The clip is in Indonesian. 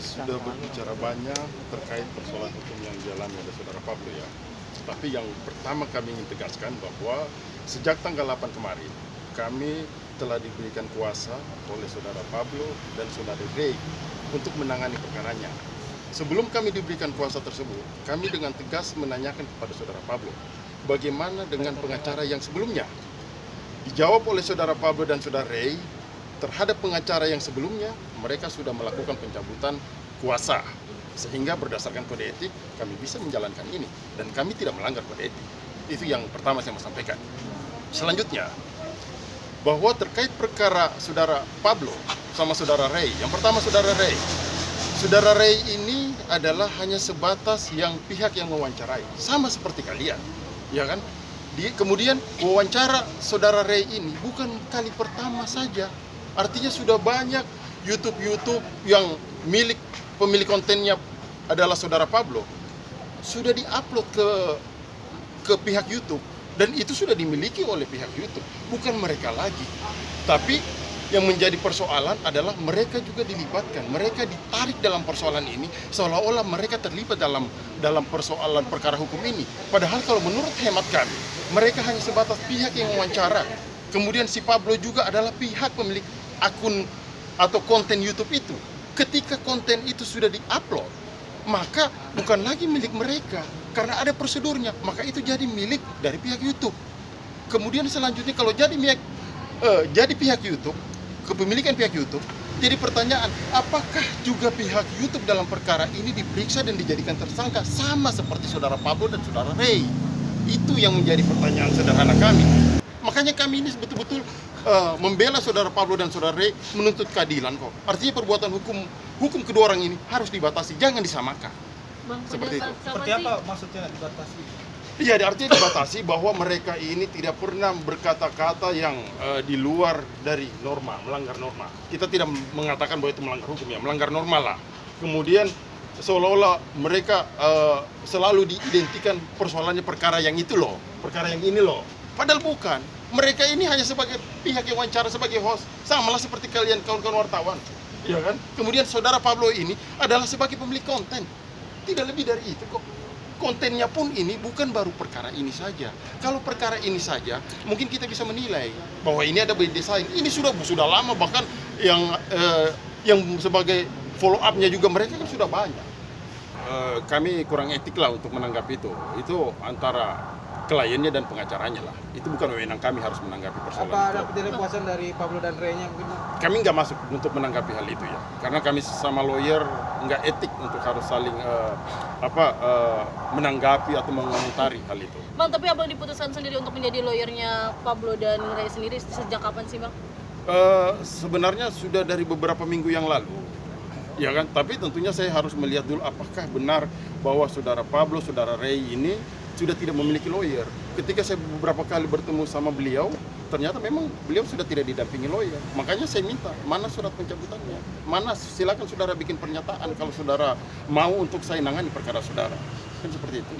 sudah berbicara banyak terkait persoalan hukum yang dialami oleh saudara Pablo ya. Tapi yang pertama kami ingin tegaskan bahwa sejak tanggal 8 kemarin kami telah diberikan kuasa oleh saudara Pablo dan saudara Rey untuk menangani perkaranya. Sebelum kami diberikan kuasa tersebut, kami dengan tegas menanyakan kepada saudara Pablo, bagaimana dengan pengacara yang sebelumnya? Dijawab oleh saudara Pablo dan saudara Rey, terhadap pengacara yang sebelumnya, mereka sudah melakukan pencabutan kuasa. Sehingga berdasarkan kode etik, kami bisa menjalankan ini. Dan kami tidak melanggar kode etik. Itu yang pertama saya mau sampaikan. Selanjutnya, bahwa terkait perkara saudara Pablo sama saudara Rey. Yang pertama saudara Rey. Saudara Rey ini adalah hanya sebatas yang pihak yang mewawancarai. Sama seperti kalian. Ya kan? Kemudian wawancara saudara Rey ini bukan kali pertama saja. Artinya sudah banyak YouTube yang pemilik kontennya adalah saudara Pablo sudah diupload ke pihak YouTube dan itu sudah dimiliki oleh pihak YouTube, bukan mereka lagi. Tapi yang menjadi persoalan adalah mereka juga dilibatkan, mereka ditarik dalam persoalan ini seolah-olah mereka terlibat dalam persoalan perkara hukum ini. Padahal kalau menurut hemat kami, mereka hanya sebatas pihak yang mewawancara. Kemudian si Pablo juga adalah pihak pemilik akun atau konten YouTube itu. Ketika konten itu sudah diupload, maka bukan lagi milik mereka karena ada prosedurnya, maka itu jadi milik dari pihak YouTube. Kemudian selanjutnya kalau jadi pihak YouTube, kepemilikan pihak YouTube, jadi pertanyaan, apakah juga pihak YouTube dalam perkara ini diperiksa dan dijadikan tersangka sama seperti saudara Pablo dan saudara Rey? Itu yang menjadi pertanyaan sederhana kami. Makanya kami ini betul-betul membela saudara Pablo dan saudara Rey, menuntut keadilan kok. Artinya perbuatan hukum kedua orang ini harus dibatasi, jangan disamakan. Bang, Seperti itu. Seperti apa maksudnya dibatasi? Iya, artinya dibatasi bahwa mereka ini tidak pernah berkata-kata yang di luar dari norma, melanggar norma. Kita tidak mengatakan bahwa itu melanggar hukum ya, melanggar norma lah. Kemudian seolah-olah mereka selalu diidentikan persoalannya perkara yang itu loh, perkara yang ini loh. Padahal bukan. Mereka ini hanya sebagai pihak yang wawancara, sebagai host. Samalah seperti kalian kawan-kawan wartawan. Ya kan? Kemudian saudara Pablo ini adalah sebagai pemilik konten. Tidak lebih dari itu kok. Kontennya pun ini bukan baru perkara ini saja. Kalau perkara ini saja, mungkin kita bisa menilai bahwa ini ada by design. Ini sudah lama, bahkan yang sebagai follow up-nya juga mereka kan sudah banyak. Kami kurang etik lah untuk menanggapi itu. Itu antara kliennya dan pengacaranya lah. Itu bukan wewenang kami harus menanggapi persoalan Apa ada itu. ketidakpuasan dari Pablo dan Rey-nya mungkin? Kami nggak masuk untuk menanggapi hal itu ya. Karena kami sama lawyer nggak etik untuk harus saling menanggapi atau mengomentari hal itu. Bang, tapi abang diputuskan sendiri untuk menjadi lawyernya Pablo dan Rey sendiri sejak kapan sih, Bang? Sebenarnya sudah dari beberapa minggu yang lalu. Ya kan, tapi tentunya saya harus melihat dulu apakah benar bahwa saudara Pablo, saudara Rey ini sudah tidak memiliki lawyer. Ketika saya beberapa kali bertemu sama beliau, ternyata memang beliau sudah tidak didampingi lawyer. Makanya saya minta, mana surat pencabutannya? Mana, silakan saudara bikin pernyataan kalau saudara mau untuk saya nangani perkara saudara. Kan seperti itu.